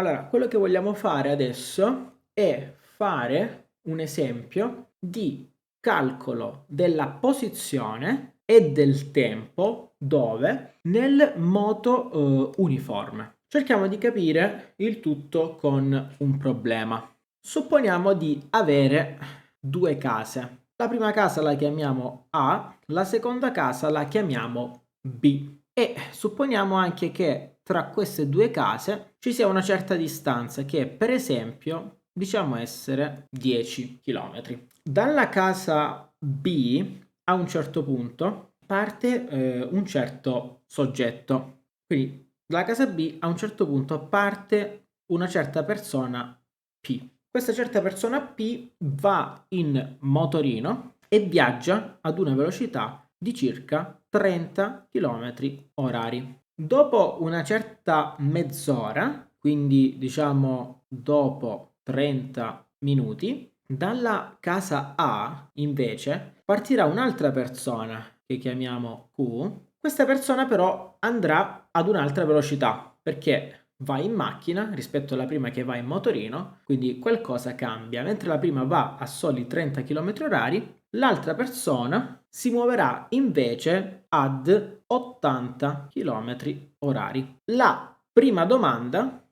Allora, quello che vogliamo fare adesso è fare un esempio di calcolo della posizione e del tempo dove nel moto uniforme. Cerchiamo di capire il tutto con un problema. Supponiamo di avere due case. La prima casa la chiamiamo A, la seconda casa la chiamiamo B. E supponiamo anche che tra queste due case ci sia una certa distanza che per esempio diciamo essere 10 km. Dalla casa B a un certo punto parte un certo soggetto. Quindi dalla casa B a un certo punto parte una certa persona P. Questa certa persona P va in motorino e viaggia ad una velocità di circa 30 km orari. Dopo una certa mezz'ora, quindi diciamo dopo 30 minuti, dalla casa A invece partirà un'altra persona che chiamiamo Q. Questa persona però andrà ad un'altra velocità perché va in macchina rispetto alla prima che va in motorino, quindi qualcosa cambia. Mentre la prima va a soli 30 km orari, l'altra persona si muoverà invece ad 80 km orari. La prima domanda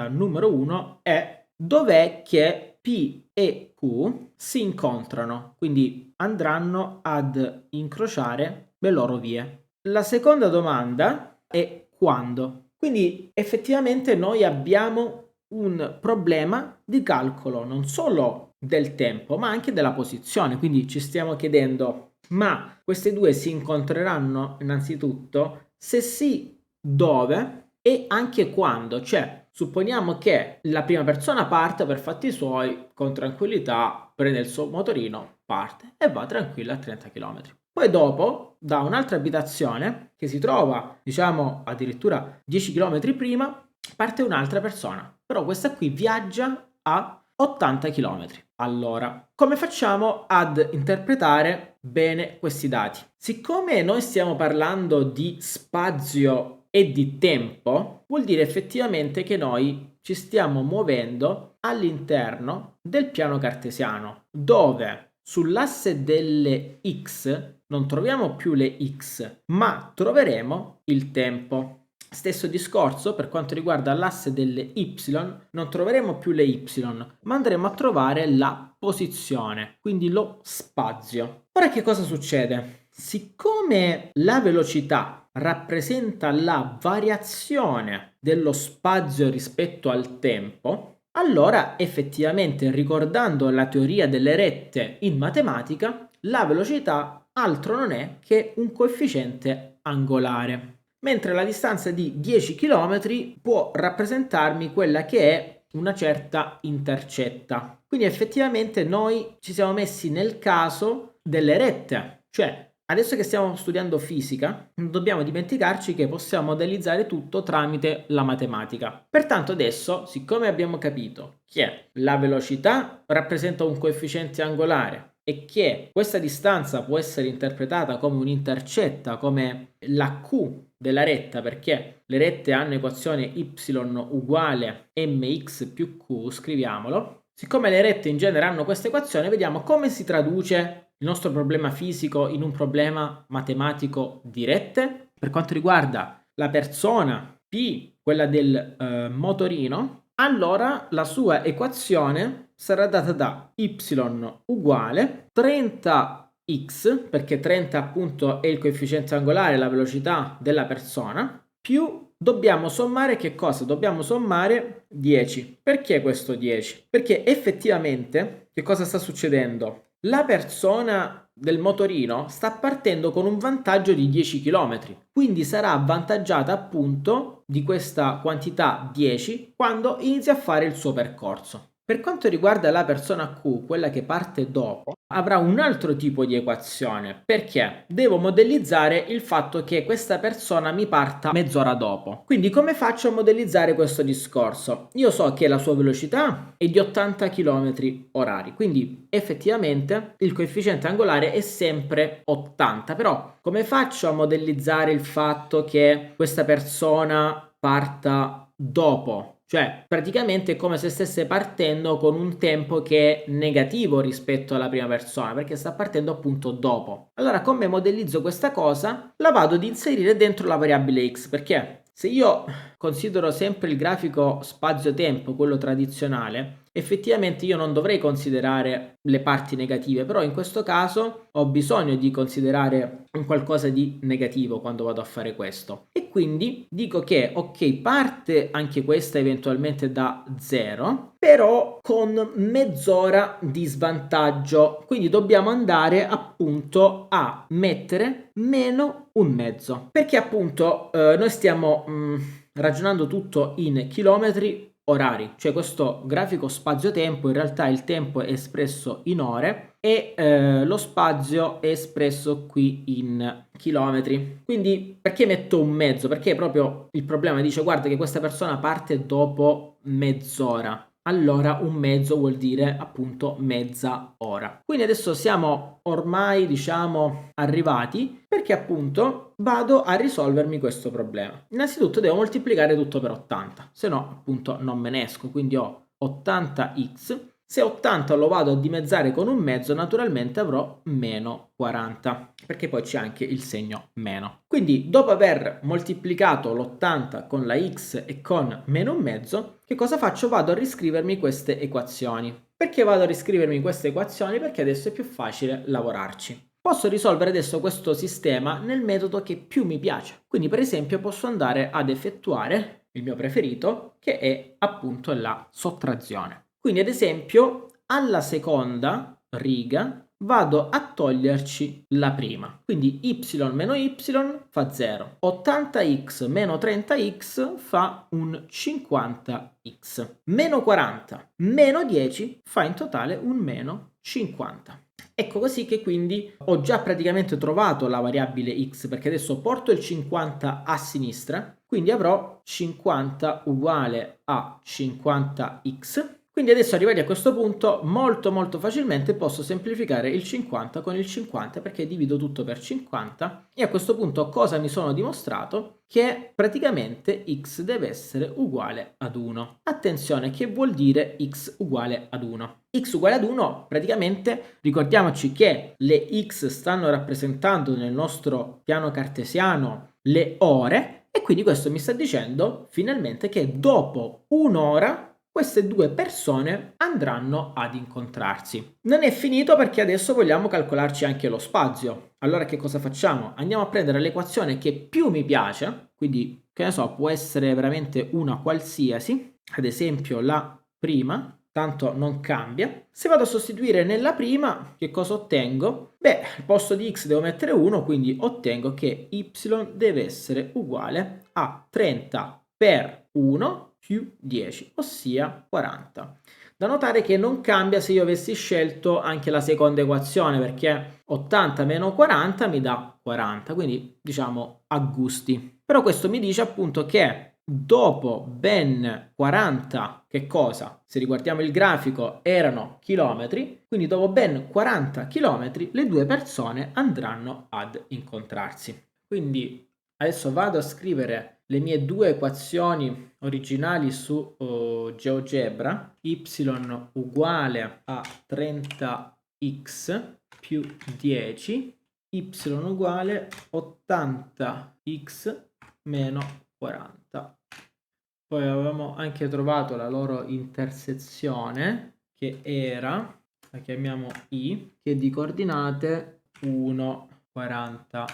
numero 1, è dov'è che P e Q si incontrano, quindi andranno ad incrociare le loro vie. La seconda domanda è quando. Quindi effettivamente noi abbiamo un problema di calcolo non solo del tempo, ma anche della posizione. Quindi ci stiamo chiedendo, ma queste due si incontreranno innanzitutto? Se sì, dove? E anche quando? Cioè, supponiamo che la prima persona parte per fatti suoi, con tranquillità, prende il suo motorino, parte e va tranquilla a 30 km. Poi dopo, da un'altra abitazione che si trova, diciamo, addirittura 10 km prima, parte un'altra persona. Però questa qui viaggia a 80 km. Allora, come facciamo ad interpretare bene questi dati? Siccome noi stiamo parlando di spazio e di tempo, vuol dire effettivamente che noi ci stiamo muovendo all'interno del piano cartesiano, dove sull'asse delle x non troviamo più le x, ma troveremo il tempo. Stesso discorso per quanto riguarda l'asse delle y, non troveremo più le y, ma andremo a trovare la posizione, quindi lo spazio. Ora che cosa succede? Siccome la velocità rappresenta la variazione dello spazio rispetto al tempo, allora effettivamente, ricordando la teoria delle rette in matematica, la velocità altro non è che un coefficiente angolare. Mentre la distanza di 10 km può rappresentarmi quella che è una certa intercetta. Quindi effettivamente noi ci siamo messi nel caso delle rette, cioè adesso che stiamo studiando fisica, non dobbiamo dimenticarci che possiamo modellizzare tutto tramite la matematica. Pertanto adesso, siccome abbiamo capito che la velocità rappresenta un coefficiente angolare e che questa distanza può essere interpretata come un'intercetta, come la Q della retta, perché le rette hanno equazione y uguale mx più q, scriviamolo. Siccome le rette in genere hanno questa equazione, vediamo come si traduce il nostro problema fisico in un problema matematico di rette. Per quanto riguarda la persona P, quella del motorino, allora la sua equazione sarà data da y uguale 30x, perché 30 appunto è il coefficiente angolare, la velocità della persona, più dobbiamo sommare che cosa? Dobbiamo sommare 10. Perché questo 10? Perché effettivamente che cosa sta succedendo? La persona del motorino sta partendo con un vantaggio di 10 km, quindi sarà avvantaggiata appunto di questa quantità 10 quando inizia a fare il suo percorso. Per quanto riguarda la persona Q, quella che parte dopo, avrà un altro tipo di equazione, perché devo modellizzare il fatto che questa persona mi parta mezz'ora dopo. Quindi come faccio a modellizzare questo discorso? Io so che la sua velocità è di 80 km orari, quindi effettivamente il coefficiente angolare è sempre 80, però come faccio a modellizzare il fatto che questa persona parta dopo cioè praticamente è come se stesse partendo con un tempo che è negativo rispetto alla prima persona, perché sta partendo appunto dopo. Allora, come modellizzo questa cosa? La vado ad inserire dentro la variabile x, perché se io considero sempre il grafico spazio-tempo, quello tradizionale, effettivamente io non dovrei considerare le parti negative, però in questo caso ho bisogno di considerare un qualcosa di negativo quando vado a fare questo. E quindi dico che ok, parte anche questa eventualmente da 0, però con mezz'ora di svantaggio. Quindi dobbiamo andare appunto a mettere meno un mezzo, perché appunto noi stiamo ragionando tutto in chilometri orari, cioè questo grafico spazio-tempo in realtà il tempo è espresso in ore e lo spazio è espresso qui in chilometri. Quindi perché metto un mezzo? Perché proprio il problema dice guarda che questa persona parte dopo mezz'ora. Allora un mezzo vuol dire appunto mezza ora. Quindi adesso siamo ormai diciamo arrivati perché appunto vado a risolvermi questo problema. Innanzitutto devo moltiplicare tutto per 80, se no appunto non me ne esco, quindi ho 80x. Se 80 lo vado a dimezzare con un mezzo, naturalmente avrò meno 40, perché poi c'è anche il segno meno. Quindi dopo aver moltiplicato l'80 con la x e con meno un mezzo, che cosa faccio? Vado a riscrivermi queste equazioni. Perché vado a riscrivermi queste equazioni? Perché adesso è più facile lavorarci. Posso risolvere adesso questo sistema nel metodo che più mi piace. Quindi per esempio posso andare ad effettuare il mio preferito, che è appunto la sottrazione. Quindi ad esempio alla seconda riga vado a toglierci la prima. Quindi y meno y fa 0. 80x meno 30x fa un 50x. Meno 40 meno 10 fa in totale un meno 50. Ecco così che quindi ho già praticamente trovato la variabile x, perché adesso porto il 50 a sinistra, quindi avrò 50 uguale a 50x. Quindi adesso arrivati a questo punto molto facilmente posso semplificare il 50 con il 50 perché divido tutto per 50 e a questo punto cosa mi sono dimostrato? Che praticamente x deve essere uguale ad 1. Attenzione, che vuol dire x uguale ad 1? X uguale ad 1 praticamente ricordiamoci che le x stanno rappresentando nel nostro piano cartesiano le ore e quindi questo mi sta dicendo finalmente che dopo un'ora queste due persone andranno ad incontrarsi. Non è finito perché adesso vogliamo calcolarci anche lo spazio. Allora che cosa facciamo? Andiamo a prendere l'equazione che più mi piace, quindi che ne so, può essere veramente una qualsiasi, ad esempio la prima, tanto non cambia. Se vado a sostituire nella prima, che cosa ottengo? Beh, al posto di x devo mettere 1, quindi ottengo che y deve essere uguale a 30 per 1 più 10, ossia 40. Da notare che non cambia se io avessi scelto anche la seconda equazione, perché 80 meno 40 mi dà 40, quindi diciamo a gusti. Però questo mi dice appunto che dopo ben 40, che cosa? Se riguardiamo il grafico erano chilometri, quindi dopo ben 40 chilometri le due persone andranno ad incontrarsi. Quindi adesso vado a scrivere le mie due equazioni originali su GeoGebra, y uguale a 30x più 10, y uguale 80x meno 40. Poi avevamo anche trovato la loro intersezione che era, la chiamiamo I, che è di coordinate 1, 40.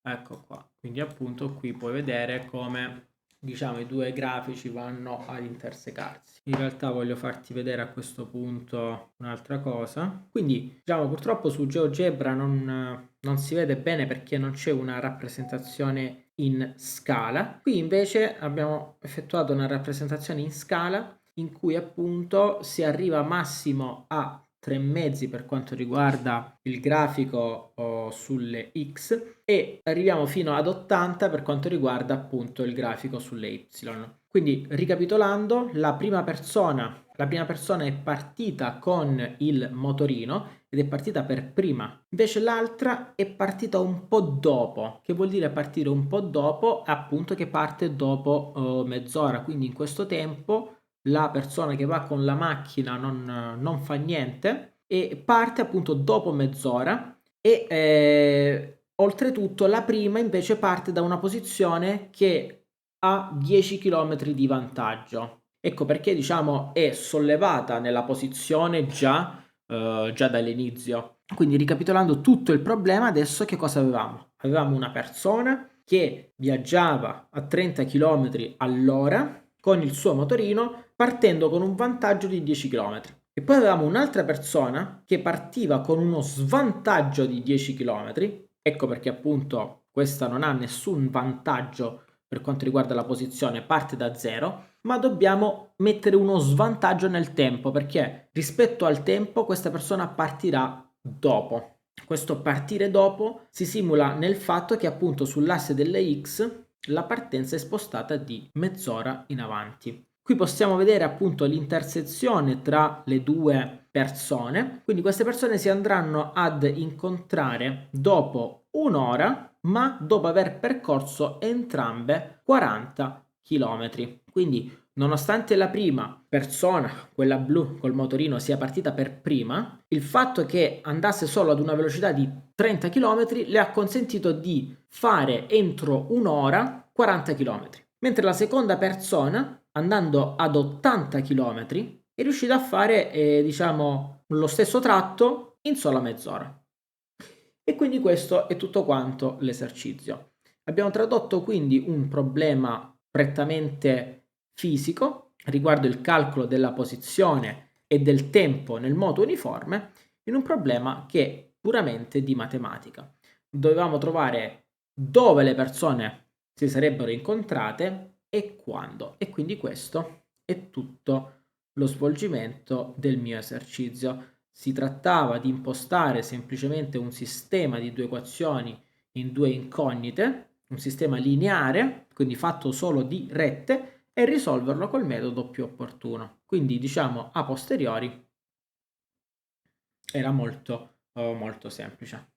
Ecco qua, quindi appunto qui puoi vedere come diciamo i due grafici vanno ad intersecarsi. In realtà voglio farti vedere a questo punto un'altra cosa. Quindi diciamo purtroppo su GeoGebra non si vede bene perché non c'è una rappresentazione in scala. Qui invece abbiamo effettuato una rappresentazione in scala in cui appunto si arriva massimo a 3 mezzi per quanto riguarda il grafico sulle x e arriviamo fino ad 80 per quanto riguarda appunto il grafico sulle y. Quindi ricapitolando, la prima persona è partita con il motorino ed è partita per prima, invece l'altra è partita un po' dopo. Che vuol dire partire un po' dopo? Appunto che parte dopo mezz'ora, quindi in questo tempo la persona che va con la macchina non fa niente e parte appunto dopo mezz'ora e oltretutto la prima invece parte da una posizione che ha 10 km di vantaggio. Ecco perché diciamo è sollevata nella posizione già dall'inizio. Quindi ricapitolando tutto il problema, adesso che cosa avevamo? Avevamo una persona che viaggiava a 30 km all'ora con il suo motorino partendo con un vantaggio di 10 km. E poi avevamo un'altra persona che partiva con uno svantaggio di 10 km. Ecco perché appunto questa non ha nessun vantaggio per quanto riguarda la posizione, parte da zero, ma dobbiamo mettere uno svantaggio nel tempo perché rispetto al tempo questa persona partirà dopo. Questo partire dopo si simula nel fatto che appunto sull'asse delle X la partenza è spostata di mezz'ora in avanti. Qui possiamo vedere appunto l'intersezione tra le due persone, quindi queste persone si andranno ad incontrare dopo un'ora, ma dopo aver percorso entrambe 40 km. Quindi nonostante la prima persona, quella blu col motorino, sia partita per prima, il fatto che andasse solo ad una velocità di 30 km le ha consentito di fare entro un'ora 40 km, mentre la seconda persona, andando ad 80 km, è riuscita a fare, diciamo, lo stesso tratto in sola mezz'ora. E quindi questo è tutto quanto l'esercizio. Abbiamo tradotto quindi un problema prettamente fisico riguardo il calcolo della posizione e del tempo nel moto uniforme in un problema che è puramente di matematica. Dovevamo trovare dove le persone si sarebbero incontrate e quando. E quindi questo è tutto lo svolgimento del mio esercizio. Si trattava di impostare semplicemente un sistema di due equazioni in due incognite, un sistema lineare, quindi fatto solo di rette, e risolverlo col metodo più opportuno. Quindi diciamo a posteriori era molto semplice.